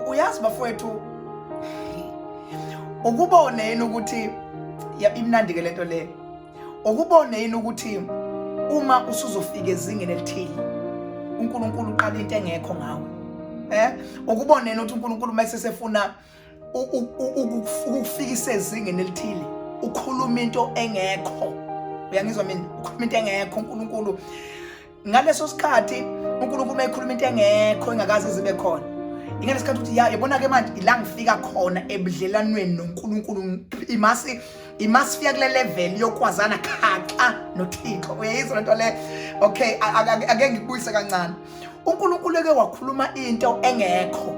Uyazi bafowethu, ukubone yini ukuthi imnandi ke lento le. Ukubone yini ukuthi uma usuzofika ezingeni elithile uNkulunkulu uqala into engekho ngawe. Ukubone yini ukuthi uNkulunkulu mase sefuna ukufikisa ezingeni elithile ukhuluma into engekho. Uyangizwa mina? Ukhuluma into engekho uNkulunkulu. Ngaleso sikhathi uNkulunkulu mayikhuluma into engekho engakaze zibe khona. Ingenesikhathi ukuthi yabona ke manje ila ngifika khona ebudlelanweni noNkulunkulu. Imasi kule level yokwazana khaxa noThixo. Uyayizwa lento le? Okay, ake ngikubuyise kancane. uNkulunkulu ke wakhuluma into engekho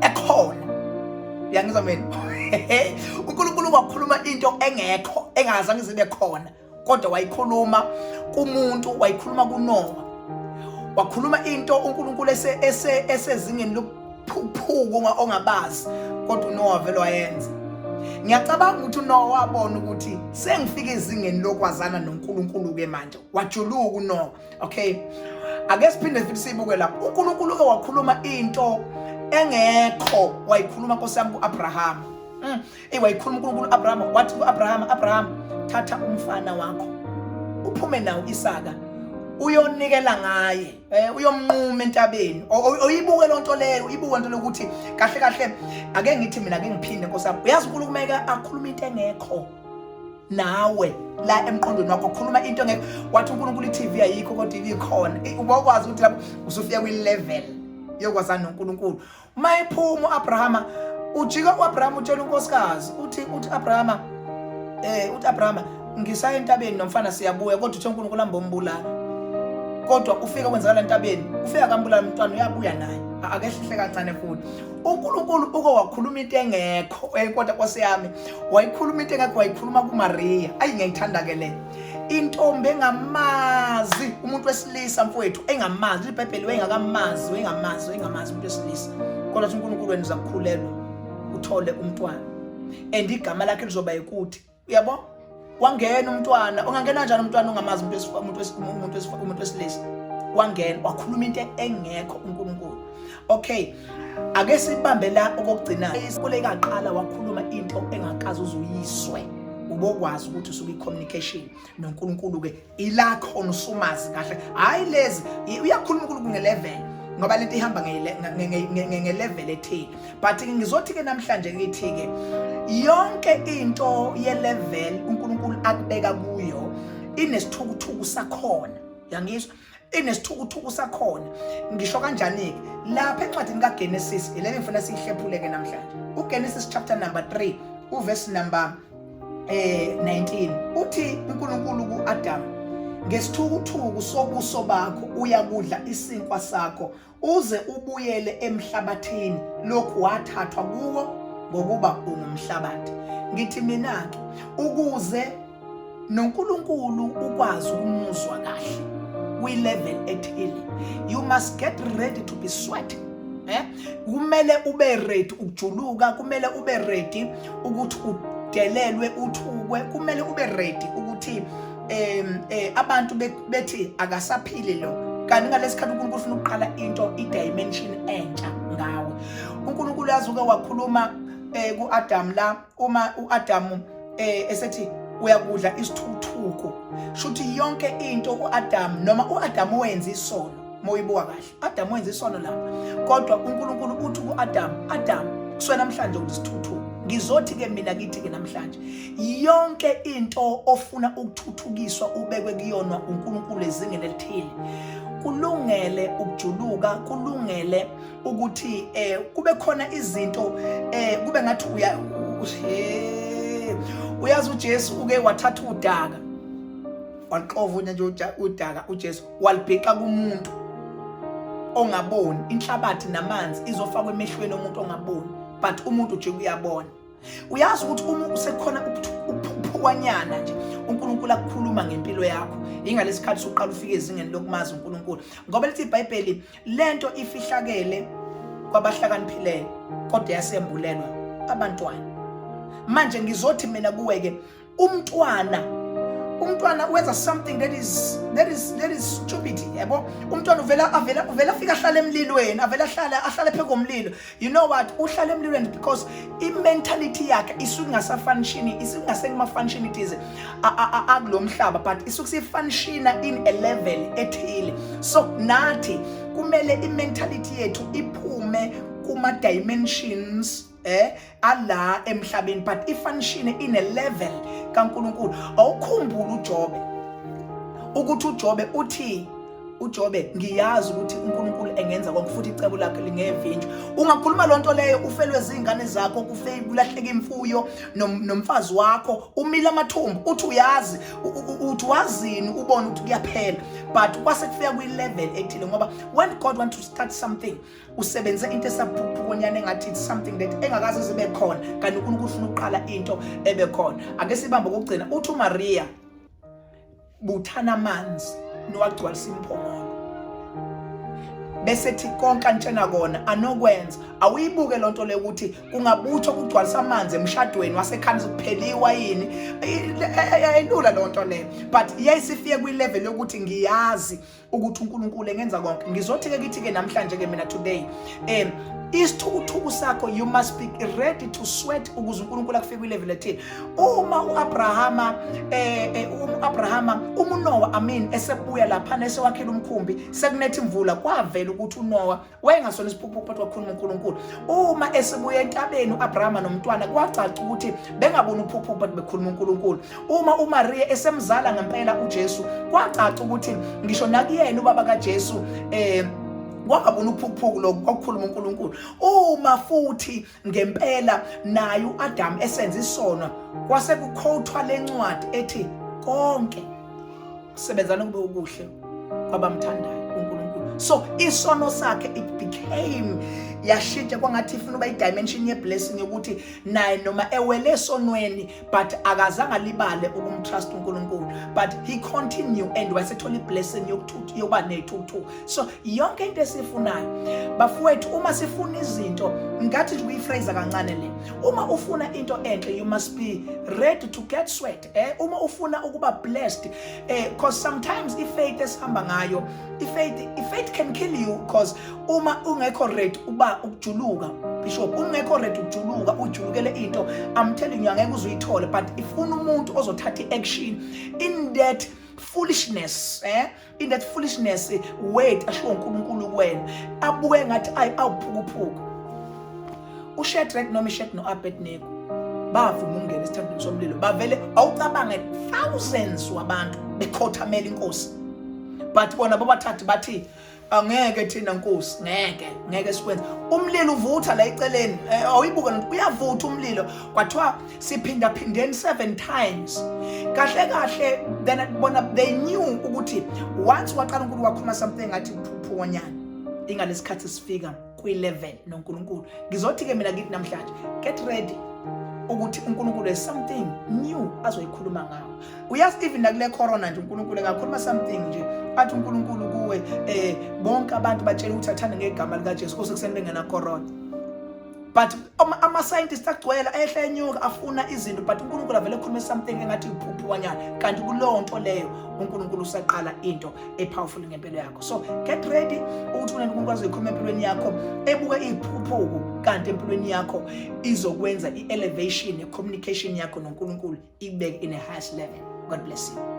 ekhona. Uyangizwa mina? uNkulunkulu wakhuluma into engekho engazange zibe khona, kodwa wayikhuluma kumuntu, wayikhuluma kuNoah. Wakhuluma into uNkulunkulu esezingeni lokuphuphuka ongabazi, kodwa uNoah vele wayenza. Ngiyacabanga ukuthi uNoah wabona ukuthi sengifika ezingeni lokwazana noNkulunkulu ke manje. Wajuluka uNoah. Okay. Ake siphinde futhi sibuke lapho. uNkulunkulu ke wakhuluma into engekho, wayikhuluma nkosiyami kuAbraham. Wayikhuluma uNkulunkulu Abraham, wathi kuAbraham, thatha umfana wakho uphume nawo Isaka uyonikela ngaye, uyomnquma entabeni. Uyibuke lonto leyo, uyibuke into lokuthi kahle kahle ake ngithi mina ake ngiphinde nkosiyami. Uyazi uNkulunkulu meke akhuluma into engekho nawe la emqondweni wakho, khuluma into engekho. Wathi uNkulunkulu iTV ayikho kodwa ikhona. Ubakwazi ukuthi lapho usufika kwi-level yokwazana noNkulunkulu. Mayiphuma uAbraham, ujika uAbraham utshela unkosikazi uthi Abraham ngisaya entabeni nomfana siyabuya, kodwa uthi uNkulunkulu ambombulala. Kodwa ufika kwenzakala entabeni, ufika kambulala umntwana uyabuya naye. Akehle kancane futhi. uNkulunkulu uke wakhuluma into engekho, kodwa Nkosi yami wayikhuluma into engekho, wayikhuluma kuMaria. Ngiyayithanda ke le intombi engamazi umuntu wesilisa mfowethu, engamazi iBhayibheli wayengakamazi umuntu wesilisa, kodwa uNkulunkulu wena uzakukhulelwa uthole umntwana and igama lakhe lizoba yikuthi. Uyabo? Wangena umntwana, ungangena kanjani umntwana ongamazi umuntu wesilisa? Wangena wakhuluma into engekho uNkulunkulu. Okay, ake sibambe la okugcina. Isikole kaqala wakhuluma into engakazi uzuyiswe. Ubokwazi ukuthi usuke i-communication noNkulunkulu ke ilakho usumazi kahle. Hayi lezi uyakhuluma uNkulunkulu ngelevel ngoba lento ihamba ngelevel ethile. But ngizothi ke namhlanje ngithi ke yonke into ye-level uNkulunkulu akubeka kuyo inesithukuthuku sakhona. Yangizwa? Inesithukuthuku sakhona. Ngisho kanjani ke lapha encwadini kaGenesis 11 ngifuna sihlephuleke namhlanje. uGenesis chapter number 3 uverse number 19 uthi uNkulunkulu kuAdam, ngesithukuthuku sobuso bakho uyakudla isinkwa sakho uze ubuyele emhlabathini lokhu wathathwa kuwo ngokuba ungumhlabathi. Ngithi mina ke ukuze noNkulunkulu ukwazi ukumuzwa kahle kwi-level ethile, you must get ready to be sweating. Kumele ube ready ukujuluka, kumele ube ready ukuthi udelelwe uthukwe, kumele ube ready ukuthi abantu bethi akasaphili lo. Kanti ngalesikhathi uNkulunkulu ufuna ukuqala into i-dimension entsha ngawe. uNkulunkulu yazuke wakhuluma kuAdam la uma uAdam esethi uyakudla isithuthuko. Shuthi yonke into uAdam noma uAdam wenza isono. Moyibuka kahle, Adam wenza isono lapha. Kodwa uNkulunkulu uthi kuAdam, Adam kuswe namhlanje ulisithuthuko. Ngizothi ke mina kithi ke namhlanje yonke into ofuna ukuthuthukiswa ubekwe kuyona uNkulunkulu ezingeni elithile, kulungele ukujuluka, kulungele ukuthi kube khona izinto kube ngathi uyazi uJesu uke wathatha udaka wanqovunya nje udaka uJesu walibheka kumuntu ongaboni. Inhlabathi namanzi izofakwa emehlweni omuntu ongaboni, but umuntu nje uyabona. Uyazi ukuthi uma usekhona ukuphukwanyana nje uNkulunkulu akukhuluma ngempilo yakho. Ingalesikhathi soqala ufike ezingeni lokumazi uNkulunkulu, ngoba lithi iBhayibheli lento ifihlakele kwabahlakaniphileyo kodwa yasembulelwa abantwana. Manje ngizothi mina kuwe ke umntwana umntwana wenza something that is stupid, yabo. Umntwana uvela afika ahlala emlilweni, ahlale phezu komlilo. You know what? Uhlala emlilweni because i-mentality yakhe isuke function akulomhlaba, but isuke sifunction in a level ethile. So nathi kumele i-mentality yethu iphume kuma dimensions ala emhlabeni, but ifunction in a level kaNkulunkulu. Awukhumbula uJobe ukuthi uJobe ngiyazi ukuthi uNkulunkulu engenza konke futhi icebo lakhe lingevinjwa. Ungakhuluma lonto leyo ufelwe zingane zakho, kulahleka imfuyo nomfazi wakho, umile amathumbu, uthi uyazi, uthi wazini ubone ukuthi kuyaphela, but kwase kufika kwi-level ethile, ngoba when God wants to start something usebenze into esaphukonyana engathi it's something that engakaze sibe khona, kanti uNkulunkulu ufuna uqala into ebe khona. Ake sibambe kokugcina, uthi uMaria buthana amanzi nowagcwalisa imphongolo, bese thi konke antshena kona anokwenza. Awuyibuke lonto le ukuthi kungabuthwa kugcwalisa amanzi emshadweni wasekhaya kupheliwa yini, ayilula lonto le, but yayisifike kwi-level yokuthi ngiyazi ukuthi uNkulunkulu engenza konke. Ngizothi ke kithi ke namhlanje ke mina today isithukuthuku sakho, you must be ready to sweat ukuze uNkulunkulu akufike kwi-level ethile. Uma uAbrahama uNoah esebuya lapha esewakhela umkhumbi sekunethi imvula, kwavela ukuthi uNoah wayengasona isiphupho kodwa wakhuluma uNkulunkulu. Uma esebuya entabeni uAbrahama nomntwana, kwacaca ukuthi bengabona uphupho but bekhuluma uNkulunkulu. Uma uMaria esemzala ngempela uJesu, kwacaca ukuthi ngisho nakuyena ubaba kaJesu wakabona uphuphuku lokho kwakukhuluma uNkulunkulu. Uma futhi ngempela naye uAdam esenza isono, kwase kuquotewa lencwadi ethi konke sebenzana kube ukuhle kwabamthandayo uNkulunkulu. So isono sakhe it became yashintsha kwangathi ifuna uba i-dimension ye-blessing yokuthi naye noma ewele esonweni but akazange alibale ukumtrust uNkulunkulu, but he continue and wasethola i-blessing yokuba nethuthu. So yonke into esifunayo bafowethu, uma sifuna izinto ngathi nje kuyiphrase kancane le, uma ufuna into enhle you must be ready to get sweat. Uma ufuna ukuba blessed, because sometimes i-faith esihamba ngayo, i-faith can kill you, because uma ungekho ready uba ukujuluka, Bishop, ungekho ready ukujuluka ujulukele into, I'm telling you angeke uzuyithole, but ifuna umuntu ozothatha i-action in that foolishness, in that foolishness, wait asho uNkulunkulu kuwena, abuke ngathi awuphukuphuku. uShadrach noMeshach noAbednego bavuma ukungena esithandweni somlilo, bavele awucabange thousands wabantu bekhothamela inkosi, but bona bobathathu bathi angeke thina Nkosi, ngeke sikwenze. Umlilo uvutha la eceleni, awuyibuka nto uyavutha umlilo, kwathiwa siphinda phindeni 7 times. Kahle then bona they knew ukuthi once waqala uNkulunkulu wakhuluma something ngathi phukonyana, ingalesikhathi sifika kwi-level noNkulunkulu. Ngizothi ke mina ngithi namhlanje, get ready ukuthi uNkulunkulu is something new azoyikhuluma ngawo. Uyazi even nakule corona nje uNkulunkulu akakhuluma something nje, athi uNkulunkulu kuwe bonke abantu batshela ukuthi athanda ngegama lika Jesu kuse kuseni bengena corona. But ama-scientists agcwele ehla enyuka afuna izinto, but uNkulunkulu avele ekhulume something engathi uphuphwanyana, kanti kulowo nto leyo uNkulunkulu usaqala into epowerful ngempilo yakho. So get ready ukuthi uNkulunkulu azoyikhuluma empilweni yakho, ebuke iphuphuku, kanti empilweni yakho izokwenza i-elevation ye-communication yakho noNkulunkulu ibeke in a highest level. God bless you.